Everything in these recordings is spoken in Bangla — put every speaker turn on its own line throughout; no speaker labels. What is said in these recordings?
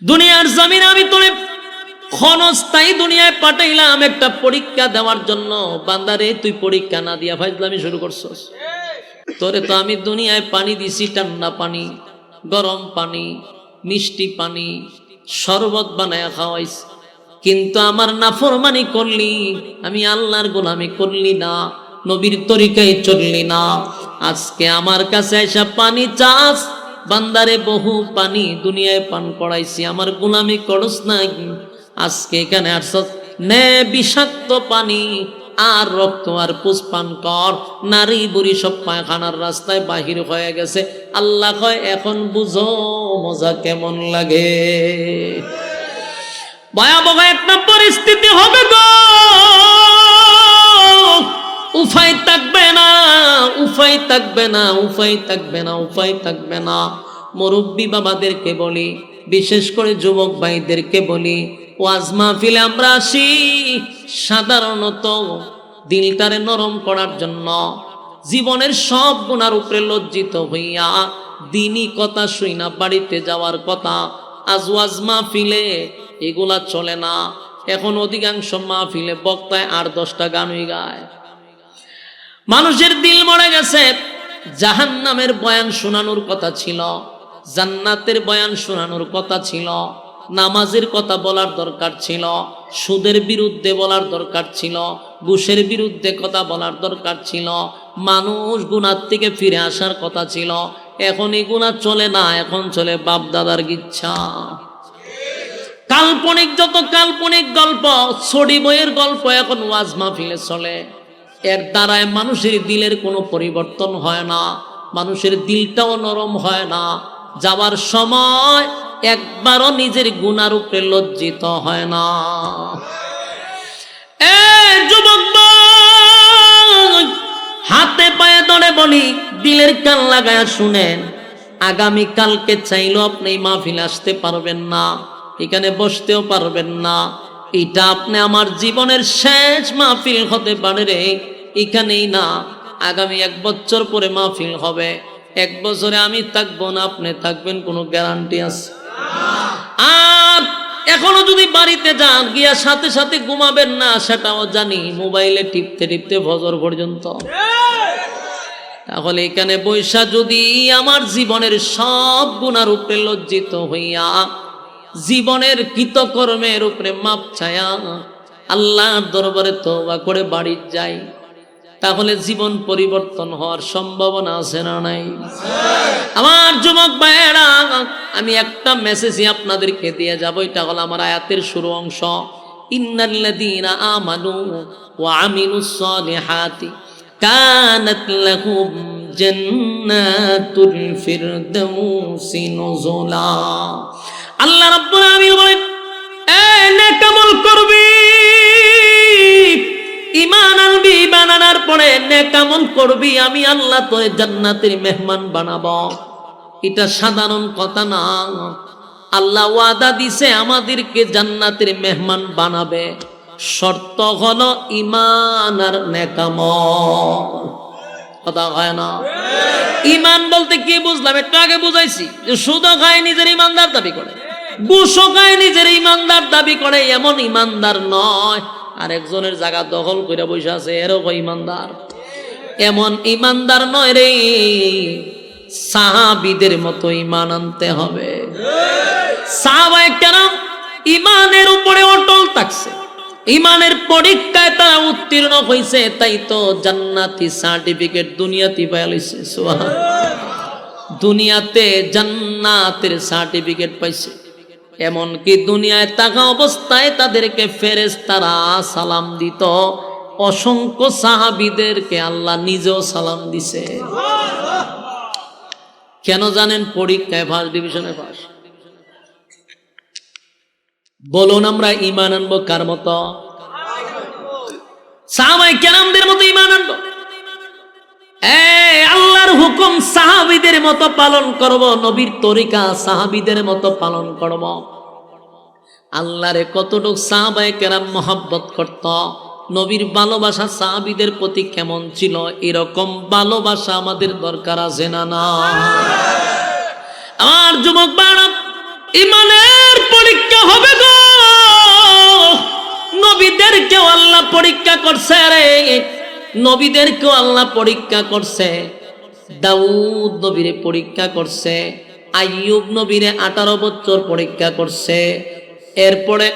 দুনিয়ার জমিনে আমি তোরে ক্ষণস্থায়ী দুনিয়ায় পাঠাইলাম একটা পরীক্ষা দেওয়ার জন্য। বান্দারে তুই পরীক্ষা না দিয়া ফাজলামি শুরু করছস। তোরে তো আমি দুনিয়ায় পানি দিছি, ঠান্ডা পানি, গরম পানি, মিষ্টি পানি, শরবত বানায়া খাওয়াইছি, কিন্তু আমার নাফরমানি করলি, আমি আল্লাহর গোলামি করলি না, নবীর তরিকায় চললি না। আজকে আমার কাছে এসে পানি চাস, বান্দারে বহু পানি দুনিয়ায় পান করাইছি, আমার গোলামি করস নাই। আজকে এখানে আসছ, নে বিষাক্ত পানি আর রক্ত আর পুষ পান কর। নারী বুড়ি সব পায়খানার রাস্তায় বাহির হয়ে গেছে। আল্লাহ কয় এখন বুঝো মজা কেমন লাগে। ভয়াবহ একটা পরিস্থিতি হবে গো, উপায় থাকবে না, উপায় থাকবে না, উপায় থাকবে না, উপায় থাকবে না। মুরব্বী বাবাদেরকে বলি, বিশেষ করে যুবক ভাইদেরকে বলি, ওয়াজ মাহফিলে আমরা আসি সাধারণত দিলটারে নরম করার জন্য, জীবনের সব গুনার উপরে লজ্জিত হইয়া দিনই কথা শুই না বাড়িতে যাওয়ার কথা। আজ ওয়াজ মাহফিলে এগুলা চলে না। এখন অধিকাংশ মাহফিলে বক্তায় 8-10টা গানই গায়। মানুষের দিল মরে গেছে। জাহান্নামের বয়ান শোনানোর কথা ছিল, জান্নাতের বয়ান শোনানোর কথা ছিল, নামাজের কথা বলার দরকার ছিল, সুদের বিরুদ্ধে বলার দরকার ছিল, ঘুষের বিরুদ্ধে কথা বলার দরকার ছিল, মানুষ গুনার থেকে ফিরে আসার কথা ছিল। এখন এই গুনাহ চলে না, এখন চলে বাপ দাদার ইচ্ছা। কাল্পনিক যত কাল্পনিক গল্প, ছড়ি বইয়ের গল্প এখন ওয়াজ মাহফিলে চলে। এর দ্বারায় মানুষের দিলের কোনো পরিবর্তন হয় না, মানুষের দিলটাও নরম হয় না। যাওয়ার সময় একবারও নিজের গুনার উপরে লজ্জিত হয় না। যুবক হাতে পায়ে ধরে বলি, দিলের কান লাগায়া শুনেন, আগামী কালকে চাইলেও আপনি মাহফিল আসতে পারবেন না, এখানে বসতেও পারবেন না। এটা আপনি আমার জীবনের শেষ মাহফিল হতে পারে রে, এখানেই না, আগামী 1 বছর পরে মাহফিল হবে, 1 বছরে আমি থাকবো না, আপনি থাকবেন, কোনো গ্যারান্টি আছে? আর এখনো যদি বাড়িতে যান, গিয়া সাথে সাথে ঘুমাবেন না, সেটাও জানি, মোবাইলে টিপতে টিপতে ফজর পর্যন্ত। তাহলে এখানে বৈশা যদি আমার জীবনের সব গুনার উপরে লজ্জিত হইয়া, জীবনের কৃতকর্মের উপরে মাপ চায়া আল্লাহর দরবারে তওবা করে বাড়ি যাই, তাহলে জীবন পরিবর্তন হওয়ার সম্ভাবনা আছে না নাই? আমার যুবক ভাইয়েরা, আমি একটা মেসেজই আপনাদেরকে দিয়ে যাব। এটা হলো আমার আয়াতের শুরু অংশ, ইন্নাল্লাযীনা আমানু ওয়া আমিলুস সালিহাতি কানাত লাহুম জান্নাতুল ফিরদাউসি নুজুলা। আল্লাহ রাব্বুল আলামিন বলেন, নেক আমল করবি, ঈমান আনবি, ঈমান আনার পরে নেক আমল করবি, আমি আল্লাহ তোরে জান্নাতের মেহমান বানাবো। এটা সাধারণ কথা না, আল্লাহ ওয়াদা দিছে আমাদেরকে জান্নাতের মেহমান বানাবে। শর্ত হলো ঈমান আর নেক আমল। কথা হয় না? ঈমান বলতে কি বুঝলাম একটু আগে বুঝাইছি, যে সুদ খায় নিজের ঈমানদার দাবি করে, ঘুষও খায় নিজের ঈমানদার দাবি করে, এমন ঈমানদার নয়। আর একজনের জায়গা দখল করে বসে আছে, এরকম ঈমানদার। এমন ঈমানদার নয় রে, সাহাবীদের মতো ঈমান আনতে হবে। সাহাবায়ে কেরাম ঈমানের উপরে অটল থাকছে, ঈমানের পরীক্ষায় তারা উত্তীর্ণ হয়েছে, তাই তো জান্নাতি সার্টিফিকেট দুনিয়াতে পেয়ে লইছে। সুবহানাল্লাহ, দুনিয়াতে জান্নাতের সার্টিফিকেট পাইছে। এমনকি দুনিয়ায় থাকা অবস্থায় তাদেরকে ফেরেশতারা সালাম দিত, অসংখ্য সাহাবীদেরকে আল্লাহ নিজেও সালাম দিছে। কেন জানেন? পরীক্ষায় ফার্স্ট ডিভিশনে পাস। বলুন আমরা ঈমান আনবো কার মতো? সাহাবায়ে কেরামদের মতো ঈমান আনবো। আল্লাহর হুকুম সাহাবীদের মতো পালন করব, নবীর তরিকা সাহাবীদের মতো পালন করব। আল্লাহরে কতটুকু সাহাবায়ে কেরাম মহব্বত করত, নবীর ভালোবাসা সাহাবীদের প্রতি কেমন ছিল, এরকম ভালোবাসা আমাদের দরকার আছে না? না আমার যুবক ভাইরা, ঈমানের করছে রে, নবীদেরকেও আল্লাহ পরীক্ষা করছে। দাউদ নবীরে পরীক্ষা করছে, আইয়ুব নবীরে 18 বছর পরীক্ষা করছে। এরপরে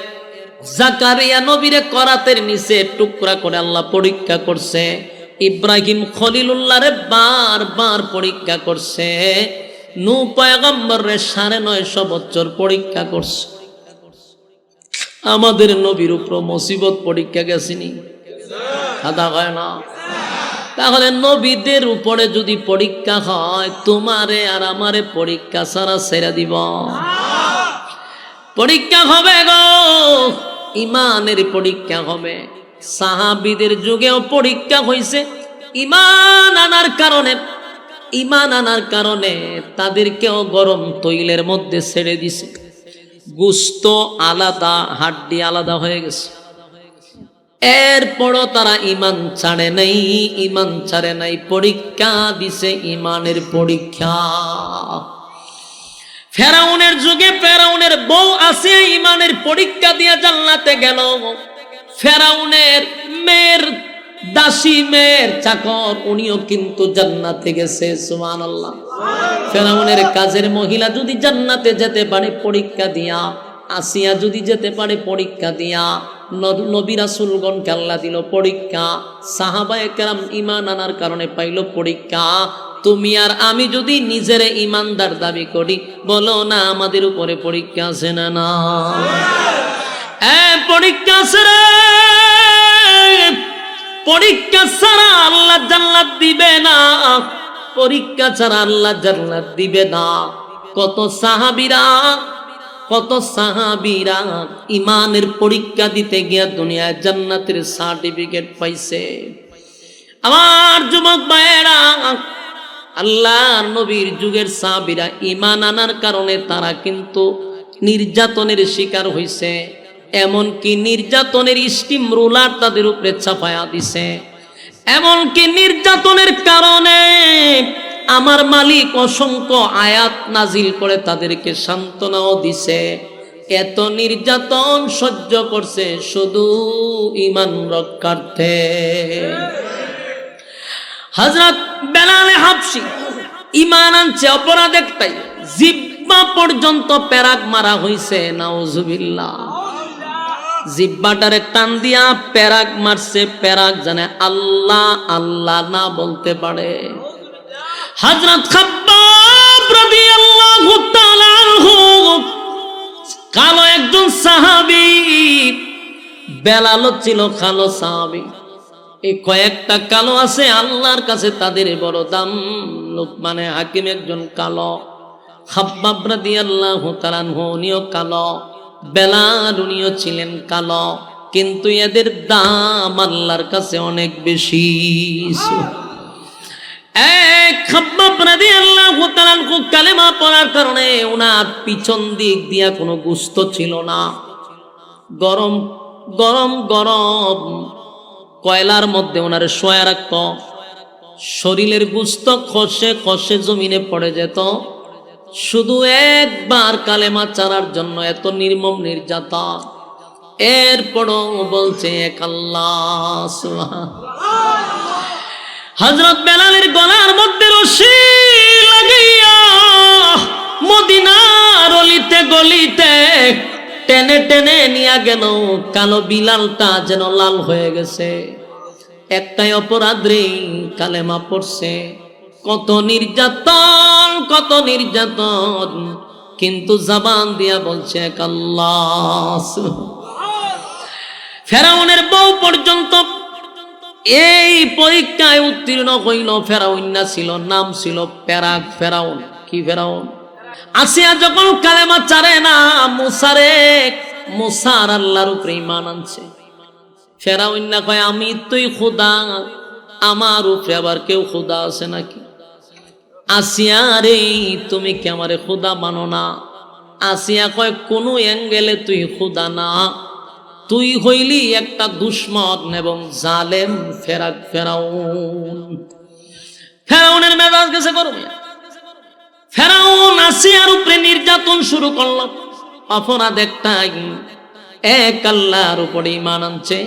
জাকারিয়া নবীরে করাতের নিচে টুকরা করে আল্লাহ পরীক্ষা করছে। ইব্রাহিম খলিলুল্লাহরে বারবার পরীক্ষা করছে। নূহ পয়গম্বরে 950 বছর পরীক্ষা করছে। আমাদের নবীর উপর মুসিবত পরীক্ষা গেছিনি, খাদা হয় না। তাহলে নবীদের উপরে যদি পরীক্ষা হয়, তোমারে আর আমারে পরীক্ষা ছাড়া ছেড়ে দিব? পরীক্ষা হবে গো, ইমানের পরীক্ষা হবে। সাহাবীদের যুগেও পরীক্ষা হয়েছে ইমান আনার কারণে তাদেরকেও গরম তৈলের মধ্যে ছেড়ে দিছে। গোশত আলাদা, হাড্ডি আলাদা হয়ে গেছে। এরপরও তারা ইমান ছাড়ে নাই, পরীক্ষা দিছে, ইমানের পরীক্ষা। ফেরাউনের যুগে ফেরাউনের বউ আসিয়া ইমানের পরীক্ষা দিয়ে জান্নাতে গেল। ফেরাউনের মেয়ের দাসী, মেয়ের চাকর, উনিও কিন্তু জান্নাতে গেছে। সুবহানাল্লাহ। ফেরাউনের কাজের মহিলা যদি জান্নাতে যেতে পারে পরীক্ষা দিয়া, আসিয়া যদি যেতে পারে পরীক্ষা দিয়া, নবী রাসূলগণকে আল্লাহ দিল পরীক্ষা, সাহাবায়ে কেরাম ঈমান আনার কারণে পাইল পরীক্ষা। তুমি আর আমি যদি নিজের ঈমানদার দাবি করি, বলো না আমাদের উপরে পরীক্ষা আছে না? না, পরীক্ষা আছে রে। পরীক্ষা ছাড়া আল্লাহ জান্নাত দিবে না, পরীক্ষা ছাড়া আল্লাহ জান্নাত দিবে না। কত সাহাবীরা ইমানের পরীক্ষা দিতে গিয়া দুনিয়ায় জান্নাতের সার্টিফিকেট পাইছে। আমার যুবক ভাইয়েরা, আল্লাহর নবীর যুগের সাহাবীরা ইমান আনার কারণে তারা কিন্তু নির্যাতনের শিকার হইছে। এমনকি নির্যাতনের স্টিম রোলার তাদের উপরে চাপায়া দিছে। এমনকি নির্যাতনের কারণে আমার মালিক অসংখ্য আয়াত নাজিল করে তাদেরকে সান্ত্বনাও দিছে। এত নির্যাতন সহ্য করছে শুধু ঈমান রক্ষার্থে। হযরত বেলাল হাবশী ঈমান আনছে অপরাধ একটাই, জিহ্বা পর্যন্ত পেরাক মারা হইছে। নাউজুবিল্লাহ। জিহ্বাটারে টান দিয়া পেরাক মারছে, পেরাক জানে আল্লাহ আল্লাহ না বলতে পারে। হযরত খাব্বাব রাদিয়াল্লাহু তাআলা আনহু কালো একজন সাহাবী, বেলাল ছিল কালো সাহাবী। এই কয়েকটা কালো আছে আল্লাহর কাছে তাদের বড় দাম। লোকমানে হাকিম একজন কালো, খাব্বাব রাদিয়াল্লাহু তাআলা আনহু উনিও কালো, বেলাল উনিও ছিলেন কালো, কিন্তু এদের দাম আল্লাহর কাছে অনেক বেশি। খাব্বাব রাদিয়াল্লাহু তাআলা আনহু কালেমা পড়ার কারণে ওনার পিছন দিক দিয়া কোনো গোশত ছিল না। গরম গরম গরম কয়লার মধ্যে ওনারে শোয়া রাখত। শরীরের গোশত খসে খসে জমিনে পড়ে যেত। শুধু একবার কালেমা চারার জন্য এত নির্মম নির্যাতন। এরপরও বলছে এক আল্লাহ। হযরত বেলালের গলার মধ্যে রশি লাগাইয়া মদিনার অলিতে গলিতে টেনে টেনে নিয়ে গেল। কালো বিলালটা যেন লাল হয়ে গেছে। একটাই অপরাধ রে, কালেমা পড়ছে। কত নির্যাতন, কত নির্যাতন, কিন্তু জবান দিয়া বলছে এক আল্লাহ। ফেরাউনের বউ পর্যন্ত এই পরীক্ষায় উত্তীর্ণ হইল। ফেরাউন্না ছিল, নাম ছিল পেরাক ফেরাউন। কি ফেরাউন? আসিয়া যখন কালেমা চারে না, মুসার আল্লাহর উপরে ঈমান আনছে। ফেরাউন্না কয় আমি তুই খোদা, আমার উপরে আবার কেউ খোদা আছে নাকি? আসিয়া রে তুমি কি আমারে খোদা মানো না? আসিয়া কয় কোনো অ্যাঙ্গেলে তুই খোদা না, তুই হইলি একটা দুশমন এবং জালেম ফেরাউন। ফেরাউনের মেজাজ গেছে গরমে। ফেরাউন আসিয়ার উপরে নির্যাতন শুরু করলো। অপরাধ একটাই, এক আল্লাহর উপরে ঈমান আনছে,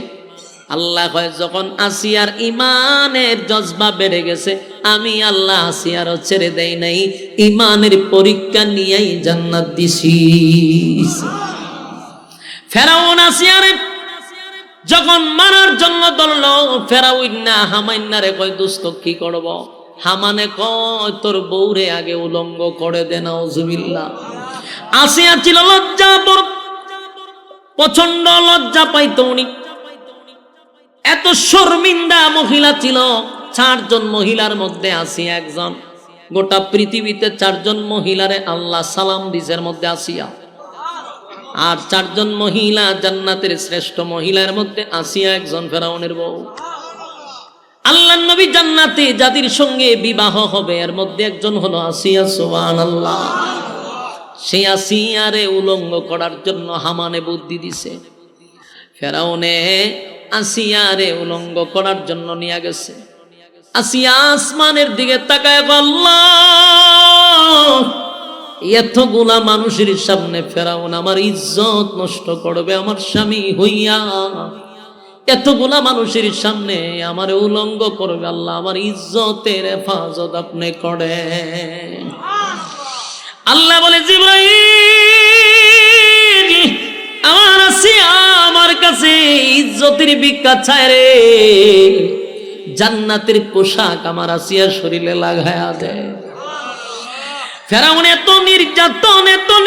আল্লাহ কয় যখন আসিয়ার ইমানের জজবা বেড়ে গেছে, আমি আল্লাহ আসিয়ারও ছেড়ে দেই নাই, ইমানের পরীক্ষা নিয়েই জান্নাত দিছি। ফেরাউন আসিয়ারে যখন মারার জন্য ধরল, ফেরাউন না হামাইন্নারে কয় দোস্ত কি করব? হামানে কয় তোর বউরে আগে উলঙ্গ করে দে, নাউজুবিল্লাহ। আসিয়া ছিল লজ্জা, প্রচন্ড লজ্জা পাইত উনি, এত শর্মিন্দা মহিলা ছিল। 4 জন মহিলার মধ্যে আসিয়া একজন। গোটা পৃথিবীতে 4 জন মহিলারে আল্লাহ সালাম দিছের মধ্যে আসিয়া, আর 4 জন মহিলা জান্নাতের শ্রেষ্ঠ মহিলার মধ্যে আসিয়া একজন, ফেরাউনের বউ। আল্লাহর নবী জান্নাতে যাদের সঙ্গে বিবাহ হবে এর মধ্যে একজন হলো আসিয়া, সুবহানাল্লাহ। সেই আসিয়ারে উলঙ্গ করার জন্য হামানে বুদ্ধি দিছে। ফেরাউনে আসিয়ারে উলঙ্গ করার জন্য নিয়ে গেছে। আসিয়া আসমানের দিকে তাকায়, আল্লাহ, এতগুলা মানুষের সামনে ফেরাউন আমার ইজ্জত নষ্ট করবে আমার স্বামী হইয়া, এতগুলা মানুষের সামনে আমার উলঙ্গ করবে, আল্লাহ আমার ইজ্জতের হেফাজত আপনি করেন। আল্লাহ বলে, জিবরাইল, আমার আসিয়া আমার কাছে ইজ্জতের ভিক্ষা চায় রে, জান্নাতের পোশাক আমার আসিয়ার শরীরে লাগায়া দেয়। ফেরাউন এত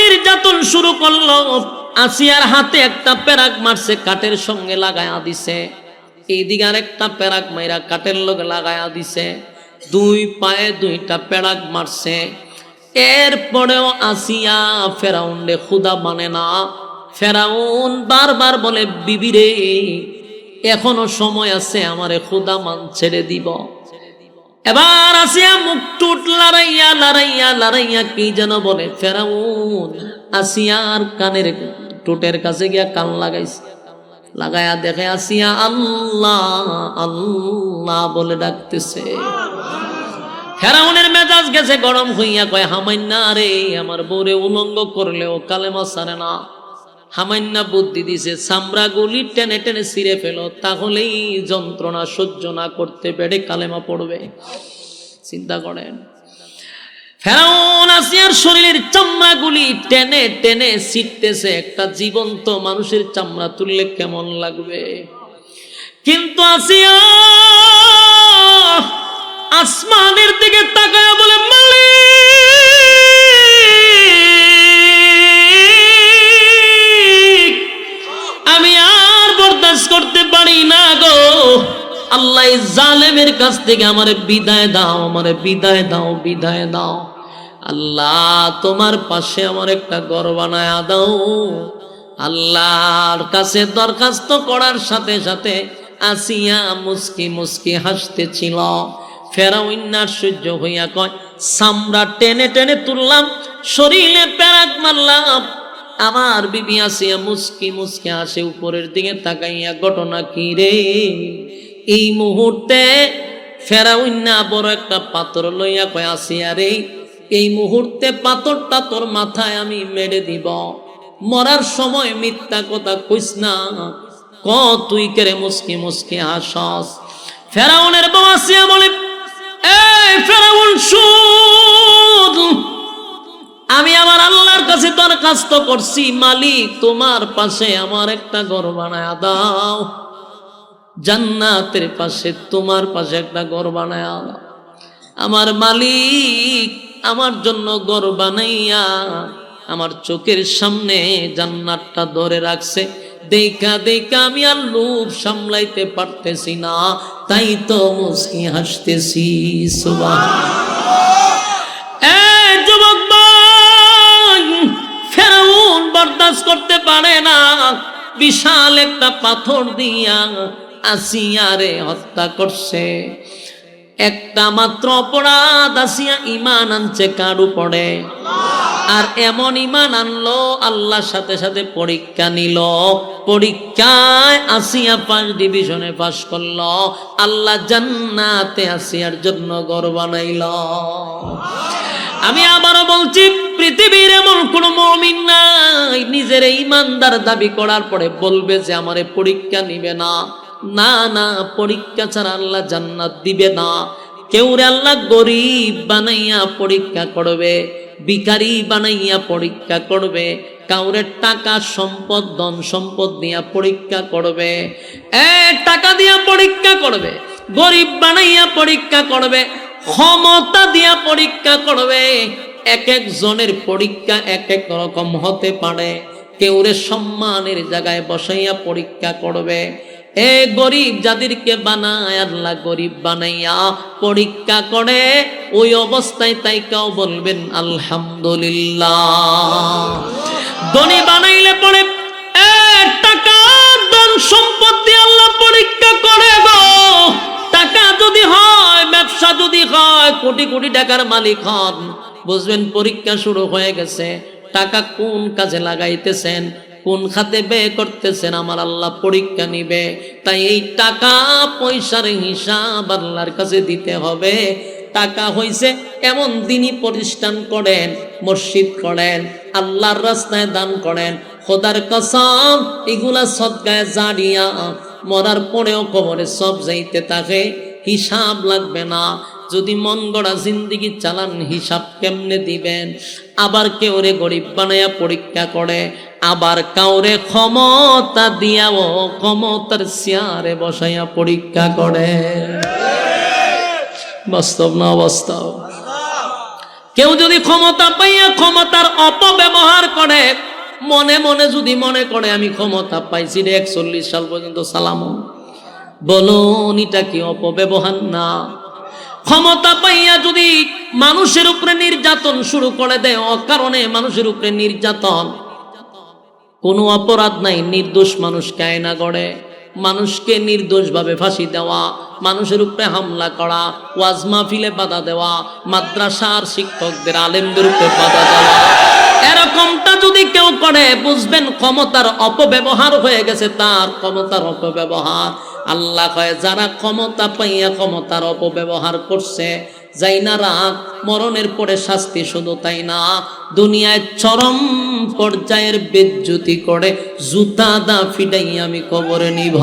নির্যাতন শুরু করলো। আসিয়ার হাতে একটা পেরাক মারছে, কাঠের সঙ্গে লাগায়া দিছে। এইদিকে আরেকটা পেরাক মাইরা কাঠের লগে লাগায়া দিছে। 2 পায়ে 2টা পেরাক মারছে। এরপরেও আসিয়া ফেরাউন খুদা মানে না। ফেরাউন বারবার বলে, বিবি রে, এখনো সময় আছে, আমারে খুদা মান ছেড়ে দিব। এবার আসিয়া মুখ টুট লড়াইয়া কি যেন বলে। ফেরাউন আসিয়ার কানের টুটের কাছে গিয়া কান লাগাইছে, লাগায়া দেখে আসিয়া আল্লাহ আল্লাহ বলে ডাকতেছে। ফেরাউনের মেজাজ গেছে গরম হইয়া, কয় হামাইন্না রে, আমার বউরে উলঙ্গ করলেও কালেমা ছাড়ে না। হামাইন্না বুদ্ধি দিছে, চামড়া গুলি টেনে টেনে ছিঁড়ে ফেলো, তাহলেই যন্ত্রণা সহ্য না করতে পেরে কালেমা পড়বে। চিন্তা করেন, ফেরাউন আসিয়ার শরীরের চামড়া গুলি টেনে টেনে ছিঁড়তেছে। একটা জীবন্ত মানুষের চামড়া তুললে কেমন লাগবে? কিন্তু আসিয়া আসমানের দিকে তাকায় বলে, মালিক, আমি আর বরদাস্ত করতে পারি না গো, আল্লাহ জালেমের কাছ থেকে আমারে বিদায় দাও, আমারে বিদায় দাও, বিদায় দাও। আল্লাহ তোমার পাশে আমার একটা ঘর বানায় দাও। আল্লাহর কাছে দরখাস্ত করার সাথে সাথে আসিয়া মুস্কি মুস্কি হাসতেছিল। ফেরাউন আশ্চর্য হইয়া কয়, চামড়া টেনে টেনে তুললাম, শরীরে পেরাক মারলাম, আমার বিবি আসিয়া মুস্কি মুস্কি হাসে। উপরের দিকে তাকাইয়া, ঘটনা কি রে? এই মুহূর্তে ফেরাউন বড় একটা পাথর লইয়া কয়, আসিয়া রে, এই মুহূর্তে পাথরটা তোর মাথায় আমি মেরে দিব। মরার সময় মিথ্যা কথা কইস না, ক তুই কেরে মুস্কি মুস্কি হাসস। ফেরাউনের বউ আসিয়া বলে, এই ফেরাউন শুন, আমি আমার আল্লাহর কাছে দরখাস্ত করছি, মালিক তোমার পাশে আমার একটা ঘর বানায়া দাও, জান্নাতের পাশে তোমার পাশে একটা ঘর বানায়া দাও। আমার মালিক আমার জন্য ঘর বানাইয়া আমার চোখের সামনে জান্নাতটা ধরে রাখছে। দেখা দেখা আমি আর লোভ সামলাইতে পারতেছি না, তাই তো মুস্কি হাসতেছি। ফেরাউন বরদাস্ত করতে পারে না, বিশাল একটা পাথর দিয়া আসিয়ারে হত্যা করছে। একটা মাত্র অপরাধ, আসিয়া ঈমান আনছে কার উপরে? আর এমন ঈমান আনলো, আল্লাহর সাথে সাথে পরীক্ষা নিল। পরীক্ষায় আসিয়া 5 ডিভিশনে পাস করলো। আল্লাহ জান্নাতে আসিয়ার জন্য ঘর বানাইল। আমি আবারও বলছি, পৃথিবীর এমন কোন মুমিন নাই নিজের ঈমানদার দাবি করার পরে বলবে যে আমারে পরীক্ষা নিবে না। না না, পরীক্ষা ছাড়া আল্লাহ জান্নাত দিবে না। কেউ রে আল্লাহ গরিব বানাইয়া পরীক্ষা করবে, ভিখারি বানাইয়া পরীক্ষা করবে, কাউরে টাকা সম্পদ ধন সম্পদ দিয়া পরীক্ষা করবে, টাকা দিয়া পরীক্ষা করবে, গরিব বানাইয়া পরীক্ষা করবে, ক্ষমতা দিয়া পরীক্ষা করবে। এক একজনের পরীক্ষা এক এক রকম হতে পারে। কেউরে সম্মানের জায়গায় বসাইয়া পরীক্ষা করবে। এ গরিব যাদেরকে বানায় আল্লাহ গরিব বানাইয়া পরীক্ষা করে, ওই অবস্থায় তাইকাও বলবেন আলহামদুলিল্লাহ। ধনী বানাইলে পরে টাকা ধন সম্পদ দিয়ে আল্লাহ পরীক্ষা করে গো। টাকা যদি হয়, ব্যবসা যদি হয়, কোটি কোটি টাকার মালিক হন, বুঝবেন পরীক্ষা শুরু হয়ে গেছে। টাকা কোন কাজে লাগাইতেছেন, কোন খাতে ব্যয় করতেছেন, আমার আল্লাহ পরীক্ষা নিবে। তাই এই টাকা পয়সার হিসাব আল্লাহর কাছে দিতে হবে। টাকা হইছে এমন দিনই প্রতিষ্ঠান করেন, মসজিদ করেন, আল্লাহর রাস্তায় দান করেন, খোদার কসম এগুলা সদকায়ে জারিয়া মরার পরেও কবরে সব যাইতে থাকে, হিসাব লাগবে না। যদি মন গড়া জিন্দিগি চালান, হিসাব কেমনে দিবেন? আবার কেউরে গরিব বানাইয়া পরীক্ষা করে, আবার কাউরে ক্ষমতা দিয়াও ক্ষমতার চেয়ারে বসাইয়া পরীক্ষা করে। বাস্তব না অবাস্তব? কেউ যদি ক্ষমতা পাইয়া ক্ষমতার অপব্যবহার করে, মনে মনে যদি মনে করে আমি ক্ষমতা পাইছি রে 41 সাল পর্যন্ত সালাম, বলুন এটা কি অপব্যবহার না? ক্ষমতা পাইয়া যদি মানুষের উপরে নির্যাতন শুরু করে দেয়, অকারণে মানুষের উপরে নির্যাতন, কোনো অপরাধ নাই, নির্দোষ মানুষকে আয়না গড়ে, মানুষকে নির্দোষভাবে ফাঁসি দেওয়া, মানুষের উপরে হামলা করা, ওয়াজ মাহফিলে বাধা দেওয়া, মাদ্রাসার শিক্ষকদের আলেমদের উপরে বাধা দেওয়া, এরকমটা যদি কেউ করে, বুঝবেন ক্ষমতার অপব্যবহার হয়ে গেছে, তার ক্ষমতার অপব্যবহার। আল্লাহ কয় যারা ক্ষমতা পাইয়া ক্ষমতার অপব্যবহার করছে, যাই না রাগ, মরণের পরে শাস্তি। শুধু তাই না, দুনিয়ায় চরম পর্যায়ের বেজ্জতি করে জুতা দা ফিডাই আমি কবরে নিভ।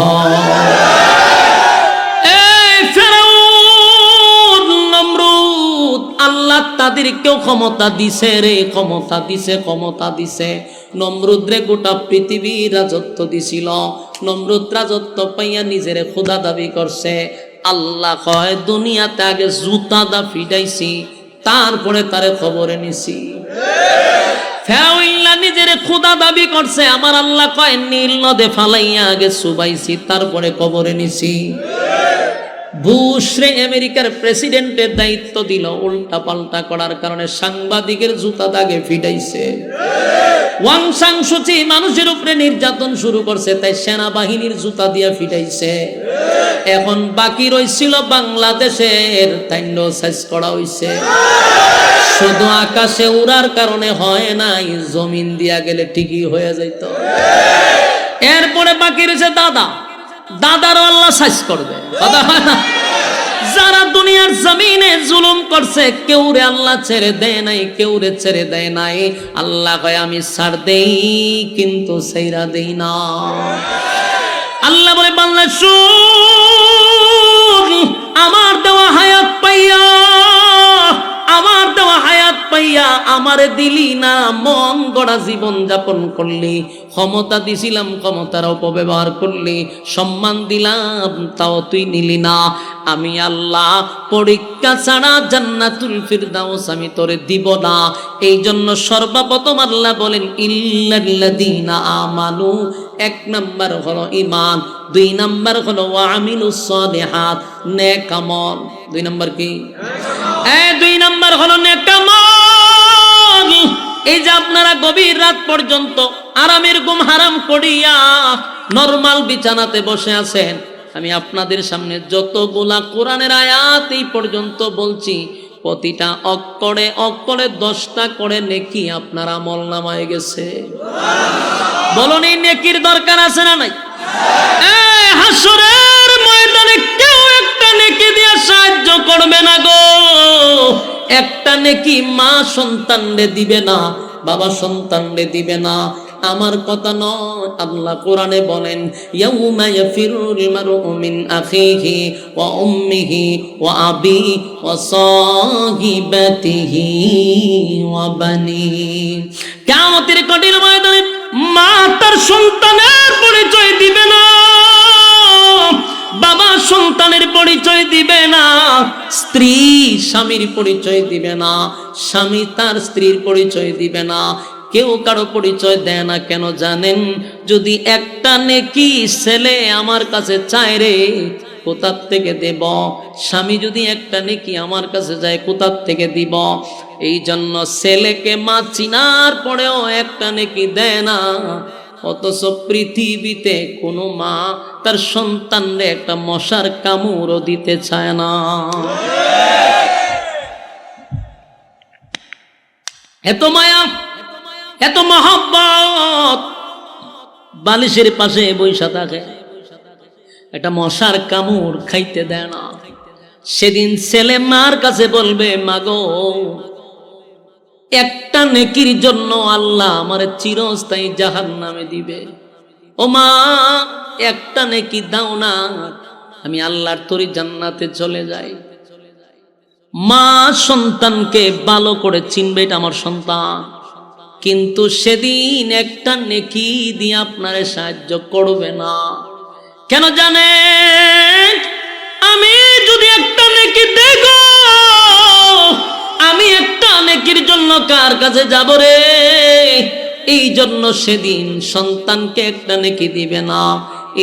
আল্লাহ তাদেরকেও ক্ষমতা দিছে রে, ক্ষমতা দিছে, ক্ষমতা দিছে। নমরুদ রে গোটা পৃথিবীর রাজত্ব দিছিল। নমরুদ রাজত্ব পাইয়া নিজের খোদা দাবি করছে। আল্লাহ কয় দুনিয়াতে আগে জুতা দা ফিডাইছি, তারপরে তারে খবরে নিছি। ফেরাউন নিজের খোদা দাবি করছে, আমার আল্লাহ কয় নীল নদে ফালাইয়া আগে সুবাইছি, তারপরে কবরে নিছি। বুশ রে আমেরিকার প্রেসিডেন্টের দায়িত্ব দিল, উল্টা পাল্টা করার কারণে সাংবাদিকের জুতা দাগে ফিটাইছে। ওয়াং সাং সুচি মানুষের উপরে নির্যাতন শুরু করছে, তাই সেনাবাহিনীর জুতা দিয়া ফিটাইছে। এখন বাকি রইছিল বাংলাদেশের, তাইন্ডো সাইজ করা হইছে। শুধু আকাশে উড়ার কারণে হয় নাই, জমিন দিয়া গেলে ঠিকই হয়ে যাইত। এরপরে বাকি রয়েছে দাদা, দাদারও আল্লাহ সাইজ করবে। কথা হয় না? যারা দুনিয়ার জমিনে জুলুম করছে, কেউ রে আল্লাহ ছেড়ে দেয় নাই, কেউ রে ছেড়ে দেয় নাই। আল্লাহ কয় আমি ছাড় দেই, কিন্তু ছাইরা দেই না। আল্লাহ বলে বান্দা শুন, আমার দেওয়া হায়াত পাইয়া, আমার দেওয়া হায়াত পাইয়া আমারে দিলি না, মন গড়া জীবন যাপন করলি। ক্ষমতা দিছিলাম, ক্ষমতার অপব্যবহার করলি। সম্মান দিলাম, তাও তুই নিলি না। আমি আল্লাহ পরীক্ষা ছাড়া জান্নাতুল ফিরদাউস আমি তোরে দিব না। এই জন্য সর্বপ্রথম আল্লাহ বলেন ইল্লাল্লাযীনা আমানু। এক নাম্বার হলো ঈমান, দুই নাম্বার হলো ওয়ামিলুস সালিহাত, নেক আমল। দুই নাম্বার কি? দুই নাম্বার হলো নেক আমল। এই যে আপনারা গভীর রাত পর্যন্ত আরামের ঘুম হারাম করিয়া নরমাল বিছানাতে বসে আছেন, আমি আপনাদের সামনে যতগুলা কোরআনের আয়াত এই পর্যন্ত বলছি, প্রতিটা অক্ষরে অক্ষরে 10টা করে নেকি আপনার আমলনামায় গেছে। বলুন এই নেকির দরকার আছে না নাই? হাসরের ময়দানে কেউ একটা নেকি দিয়ে সাহায্য করবে না গো। একটা নেকি মা সন্তানরে দিবে না, বাবা সন্তানরে দিবে না, আমার কথা নয়। আল্লাহ কোরআনে বলেন, ইয়াউমা ইয়াফিরুল মারউ মিন আখিহি ওয়া উম্মিহি ওয়া আবি ওয়া সাহিবাতিহি ওয়া বানি। কিয়ামতের কঠিন ময়দানে মা তার সন্তানের পরিচয় দিবে না, বাবা সন্তানের পরিচয় দিবে না, স্ত্রী স্বামীর পরিচয় দিবে না, স্বামী তার স্ত্রীর পরিচয় দিবে না, কেউ কারো পরিচয় দেয় না। কেন জানেন? যদি একটা নেকি ছেলে আমার কাছে চায় রে, কোথার থেকে দেব? স্বামী যদি একটা নেকি আমার কাছে যায়, কোথার থেকে দিব? এই জন্য ছেলেকে মা চিনার পরেও একটা নেকি দেয় না। অথচ পৃথিবীতে কোনো মা তার সন্তানরে একটা মশার কামড়ও দিতে চায় না। এত মায়া, এত মহব্বত, বালিশের পাশে বৈশা থাকে, একটা মশার কামড় খাইতে দেয় না। সেদিন ছেলে মার কাছে বলবে, মাগো একটা নেকির জন্য আল্লাহ আমারে চিরস্থায়ী জাহান্নামে দিবে। ও মা, একটা নেকি দাও না, আমি আল্লাহর তরি জান্নাতে চলে যাই। মা সন্তানকে ভালো করে চিনবে, এটা আমার সন্তান। কিন্তু সেদিন একটা নেকি দিয়ে আপনারে সাহায্য করবে না। কেন জানেন? আমি যদি একটা নেকি দেখো, আমি একটা নেকির জন্য কার কাছে যাব রে? এই জন্য সেদিন সন্তানকে একটা নেকি দিবে না।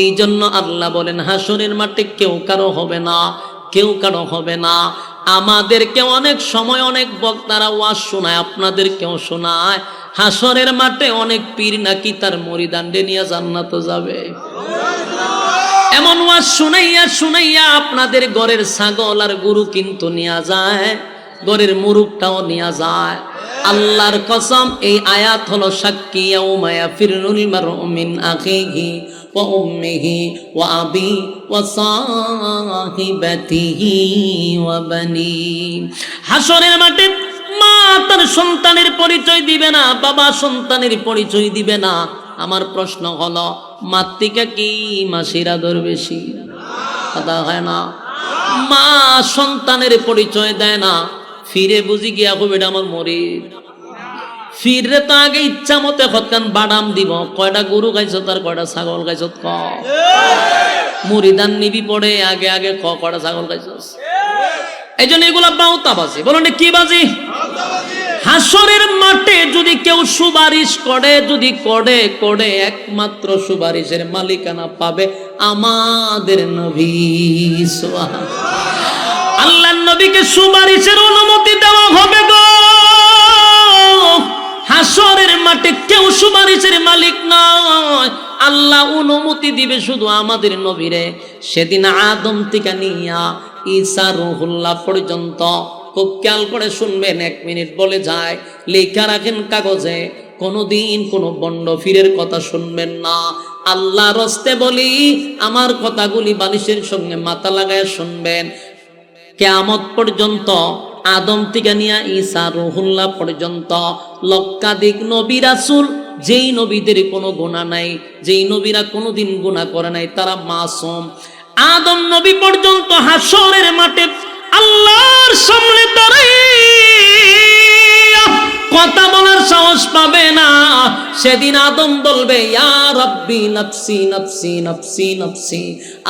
এই জন্য আল্লাহ বলেন, হাসরের মাঠে কেউ কারো হবে না, কেউ কারো হবে না। আমাদেরকে অনেক সময় অনেক বক্তারা ওয়াজ শোনায়, আপনাদেরকেও শোনায়, হাসরের মাঠে অনেক পীর নাকি তার মুরিদানদের নিয়ে জান্নাতে যাবে। এমন ওয়াজ শুনাইয়া শুনাইয়া আপনাদের ঘরের ছাগল আর গরু কিন্তু নিয়ে যায়, ঘরের মুরুগটাও নিয়ে যায়। আল্লাহর কসম, এই আয়াত হলো সাক্ষী। ইয়াউমা ইয়াফিরুল মারউ মিন আখিহি ওয়া উম্মিহি ওয়া আবি ওয়া সাহিবাতিহি ওয়া বানি। হাসরের মাঠে মা তার সন্তানের পরিচয় দিবে না, বাবা সন্তানের পরিচয় দিবে না। আমার প্রশ্ন হলো, মাতৃকা কি মাসির আদর বেশি? কথা হয় না? মা সন্তানের পরিচয় দেয় না, ফিরে বুঝি গিয়া খুব এটা আমার মরিদ। ফিরে তো আগে ইচ্ছা মতে হতকান বাদাম দিব, কয়টা গরু খাইছ তার কয়টা ছাগল খাইছ ক। মুরিদান নিবি পড়ে আগে আগে ক কয়টা ছাগল খাইছ। এই জন্য এগুলা বাউতা বাজি। বলেন কি বাজি? হাসরের মাঠে যদি কেউ সুপারিশ করে, যদি করে করে, একমাত্র সুপারিশের মালিকানা পাবে আমাদের নবী। আল্লাহর নবীকে সুপারিশের অনুমতি দেওয়া হবে গো। হাসরের মাঠে কেউ সুপারিশের মালিক নয়, আল্লাহ অনুমতি দিবে শুধু আমাদের নবীরে। সেদিন আদম থেকে নিয়া ঈসা রুহুল্লাহ পর্যন্ত, খুব খেয়াল করে শুনবেন, 1 মিনিট বলে যায়, লেখা রাখেন কাগজে, কোনদিন কোন বন্ড ফিরের কথা শুনবেন না। আল্লাহ রস্তে বলি, আমার কথাগুলি বালিশের সঙ্গে মাথা লাগায় শুনবেন। কিয়ামত পর্যন্ত, আদম থেকে নিয়া ঈসা রুহুল্লাহ পর্যন্ত লক্ষাধিক নবী রাসূল, যেই নবীদের কোনো গুনাহ নাই, যেই নবীরা কোনোদিন গুনাহ করে নাই, তারা মাসুম। আদম নবী পর্যন্ত হাসরের মাঠে আল্লাহর সামনে দাঁড়াইয়া কথা বলার সাহস পাবে না। সেদিন আদম বলবে, ইয়া রাব্বি নাফসি নাফসি নাফসি নাফসি।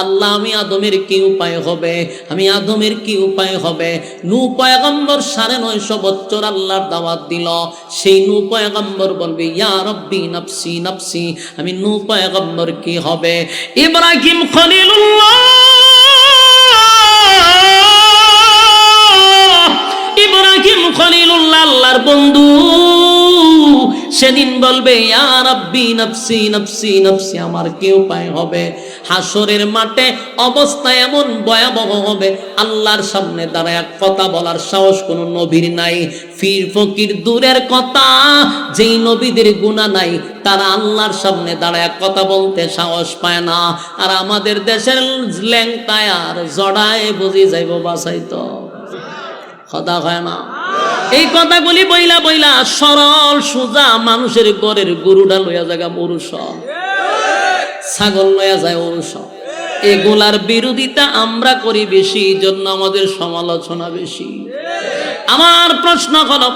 আল্লাহ, আমি আদমের কি উপায় হবে? আমি আদমের কি উপায় হবে? নূহ পয়গম্বর 950 বছর আল্লাহর দাওয়াত দিল। সেই নূহ পয়গম্বর বলবে, ইয়া রাব্বি নাফসি নাফসি। আমি নূহ পয়গম্বর কি হবে? ইব্রাহিম খলিলুল্লাহ, ইব্রাহিম খলিলুল্লাহ আল্লাহর বন্ধু, সেদিন বলবে, ইয়া রাব্বি নাফসি নাফসি নাফসি। আমার কি উপায় হবে? হাসরের মাঠে অবস্থা এমন ভয়াবহ হবে, আল্লাহর সামনে দাঁড়ায় কথা বলার সাহস কোনো নবীর নাই। পীর ফকির দূরের কথা, যেই নবীদের গুনাহ নাই, তারা আল্লাহর সামনে দাঁড়ায় কথা বলতে সাহস পায় না। আর আমাদের দেশের ল্যাংটায় আর জড়ায় বুঝি যাইব বাসাইতো, কথা হয় না। এই কথাগুলি বইলা বইলা সরল সোজা মানুষের ঘরের গরুটা লইয়া জায়গা মরুষ, ছাগল লইয়া যায় অরুষ। এগুলার বিরোধিতা আমরা করি বেশি, জন্য আমাদের সমালোচনা বেশি। আমার প্রশ্ন হলো,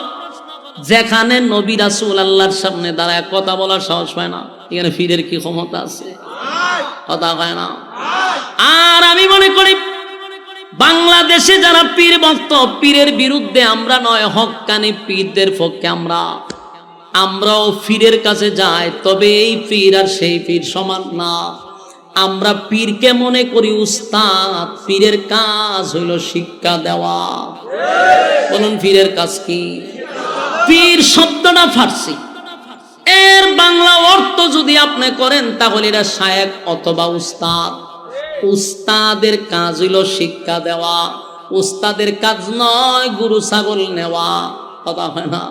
যেখানে নবী রাসূল আল্লাহর সামনে দাঁড়ায় কথা বলার সাহস পায় না, এখানে পীরের কি ক্ষমতা আছে? কথা হয় না। আর আমি মনে করি বাংলাদেশে যারা পীর ভক্ত, পীরের বিরুদ্ধে আমরা নয়, হক্কানি পীরদের পক্ষে আমরাও পীরের কাছে যাই, তবে এই পীর আর সেই পীর সমান না। আমরা পীরকে মনে করি উস্তাদ, পীরের কাজ হইল শিক্ষা দেওয়া। বলুন পীরের কাজ কি? পীর শব্দটা ফার্সি, এর বাংলা অর্থ যদি আপনি করেন তাহলে এটা শায়েখ অথবা উস্তাদ। উস্তাদের কাজ হইল শিক্ষা দেওয়া, উস্তাদের কাজ নয় গরু ছাগল নেওয়া। কথা হয় না।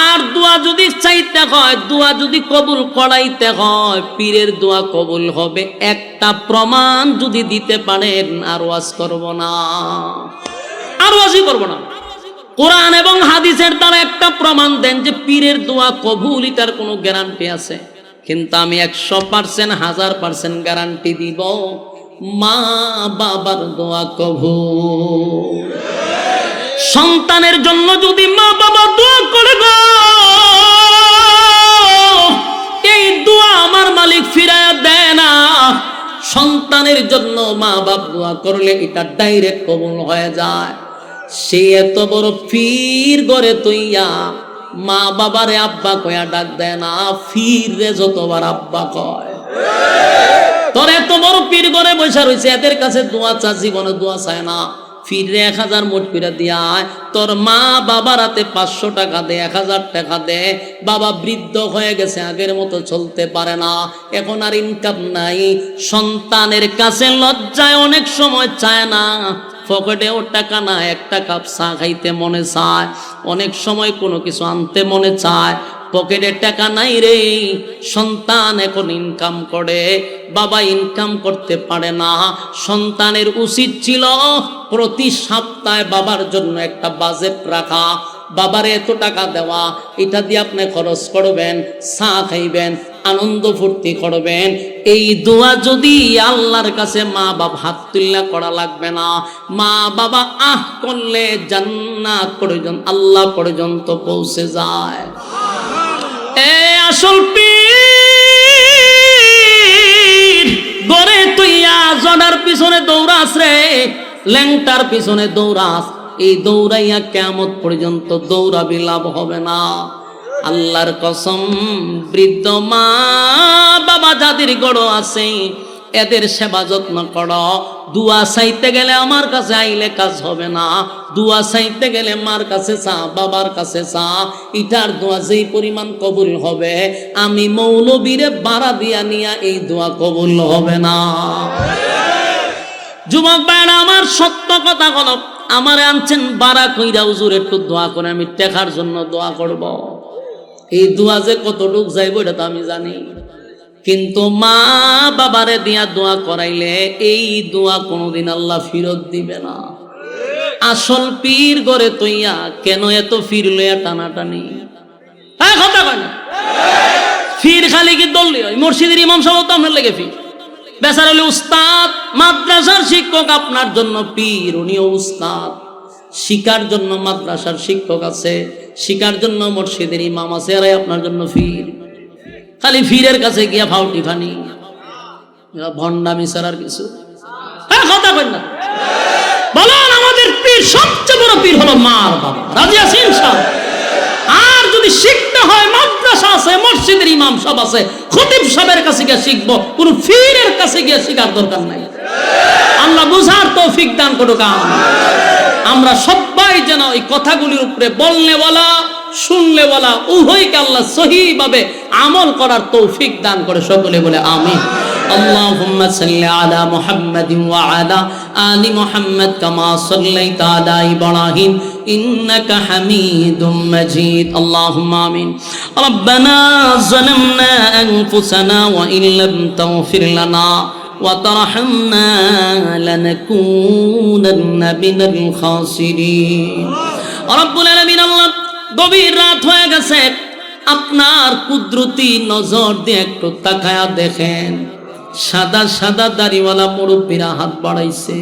আর দোয়া যদি চাইতে হয়, দোয়া যদি কবুল করাইতে হয়, পীরের দোয়া কবুল হবে একটা প্রমাণ যদি দিতে পারেন, আর ওয়াজ করব না, আর ওয়াজই করব না। কোরআন এবং হাদিসের দ্বারা একটা প্রমাণ দেন যে পীরের দোয়া কবুল, এটার কোনো গ্যারান্টি আছে। কিন্তু আমি 100%, 1000% গ্যারান্টি দিব, মা বাবার দোয়া কবুল। সন্তানের জন্য যদি মা বাবা দোয়া করে গো, এই দোয়া আমার মালিক ফিরায়া দেয় না। সন্তানের জন্য মা বাপ দোয়া করলে এটা ডাইরেক্ট কবুল হয়ে যায়। সে এত বড় পীর গড়ে তৈয়া মা বাবারে আব্বা কয়া ডাক দেয় না, পীর রে যতবার আব্বা কয়। তোর এত বড় পীর গড়ে বসে রয়েছে, এদের কাছে দোয়া চা, জীবনে দোয়া চায় না। ফিরে 1000 মোট করে দিয়ায়, তোর মা বাবার হাতে 500 টাকা দে, 1000 টাকা দে। বাবা বৃদ্ধ হয়ে গেছে, আগের মতো চলতে পারে না, এখন আর ইনকাম নাই। সন্তানের কাছে লজ্জায় অনেক সময় চায় না, পকেটেও টাকা না, একটা কাপ চা খাইতে মনে চায়, অনেক সময় কোনো কিছু আনতে মনে চায়, পকেটে টাকা নাই রে। সন্তান এখন ইনকাম করে, বাবা ইনকাম করতে পারে না। সন্তানের উচিত ছিল প্রতি সপ্তাহে বাবার জন্য একটা বাজেট রাখা, বাবারে এত টাকা দেওয়া, এটা দিয়ে আপনি খরচ করবেন, চা খাইবেন, আনন্দ ফুর্তি করবেন। এই দোয়া যদি আল্লাহর কাছে মা বাবা হাত তুল্লা করা লাগবে না, মা বাবা আহ করলে জান্নাত পর্যন্ত, আল্লাহ পর্যন্ত পৌঁছে যায়। এ আসল পীর গড়ে তুইয়া জনার পিছনে দৌড়াস রে, ল্যাংটার পিছনে দৌড়াস, এই দৌড়াইয়া কিয়ামত পর্যন্ত দৌড়াবি, লাভ হবে না। আল্লাহর কসম, বৃদ্ধ মা বাবা যাদের গড় আছে এদের সেবা যত্ন করো। দুয়া চাইতে গেলে আমার কাছে আইলে কাজ হবে না, দুয়া চাইতে গেলে মার কাছে চা, বাবার কাছে চা। ইটার দোয়া যেই পরিমাণ কবুল হবে, আমি মৌলবীরে বাড়া দিয়া নিয়া এই দোয়া কবুল হবে না। যুবক ভাইরা আমার, সত্য কথা হলো, আমারে আনছেন বাড়া কইরা হুজুর একটু দোয়া করে, আমি টেকার জন্য দোয়া করব। এই দোয়া যে কতটুক যাইব এটা তো আমি জানি, কিন্তু মা বাবারে দিয়া দোয়া করাইলে এই দোয়া কোনোদিন আল্লাহ ফিরত দিবে না। আসল পীর গড়ে তৈয়া কেন এত ফির লইয়া টানাটানি? হ্যাঁ কথা কয় না, ফির খালি কি দললি হয়? মসজিদের ইমাম সাহেব তো আপনার লেগে ফির, বেচার হলে উস্তাদ, মাদ্রাসার শিক্ষক আপনার জন্য পীর, উনিও উস্তাদ। শিকার জন্য মাদ্রাসার শিক্ষক আছে, শিকার জন্য মসজিদের ইমাম আছে, আর আপনার জন্য ফির। খালি ফিরের কাছে গিয়া ফাউটি ফানি ভণ্ডামি ছাড়ার কিছু। হ্যাঁ কথা কই না, বলেন আমাদের পীর, সবচেয়ে বড় পীর হলো মার বাবা। রাজি আছেন ইনশাআল্লাহ? আর যদি শিখতে হয়, মাদ্রাসা আছে, মসজিদের ইমাম সব আছে, খতিব সাহেবের কাছে গিয়ে শিখবো, কোন ফিরের কাছে গিয়ে শিখার দরকার নাই। আল্লাহ বুঝার তৌফিক দান করুক। আমরা সবাই যেন এই কথাগুলির উপরে বলনেওয়ালা, শুনলেওয়ালা উভয়কে আল্লাহ সহিভাবে আমল করার তৌফিক দান করে, সকলে বলে আমিন। আল্লাহুম্মা সাল্লি আলা মুহাম্মাদিন ওয়া আলা আলি মুহাম্মাদ কামা সাল্লাইতা আলা ইব্রাহিম ইন্নাকা হামিদুম মাজিদ। আল্লাহুম্মা আমিন। রব্বানা যালামনা আনফুসানা ওয়া ইন লাম তাগফির লানা وترحمنا لنكونن من الخاسرين রব্বুল আলামিন আল্লাহ, গভীর রাত হয়ে গেছে, আপনার কুদরতি নজর দিয়ে একটু তাকায়া দেখেন, সাদা সাদা দাড়িওয়ালা মুরব্বীরা হাত বাড়াইছে,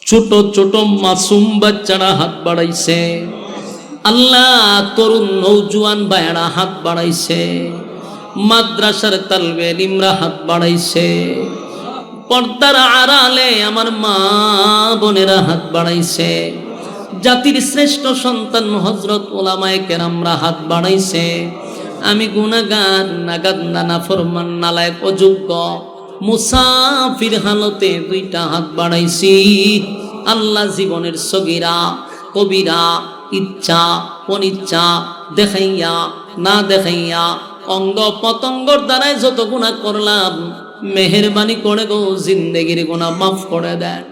ছোট ছোট মাসুম বাচ্চারা হাত বাড়াইছে, আল্লাহ তরুণ নৌজওয়ান ভাইয়েরা হাত বাড়াইছে, মাদ্রাসার তালবে ইলমরা হাত বাড়াইছে, পর্দার আড়ালে আমার মা বোনেরা হাত বাড়াইছে, জাতির শ্রেষ্ঠ সন্তান হযরত উলামায়ে কেরামরা হাত বাড়াইছে। আমি গুনাহগার, নাগান্দা, নাফরমান, নালায়েক, অযোগ্য, মুসাফির হালতে দুইটা হাত বাড়াইছি। আল্লাহ জীবনের সগীরা কবিরা, ইচ্ছা অনিচ্ছা, দেখাইয়া না দেখাইয়া, অঙ্গ পতঙ্গর দ্বারাই যত গুনাহ করলাম, মেহেরবানি করে গো জিন্দেগির গুনাহ মাফ করে দেন।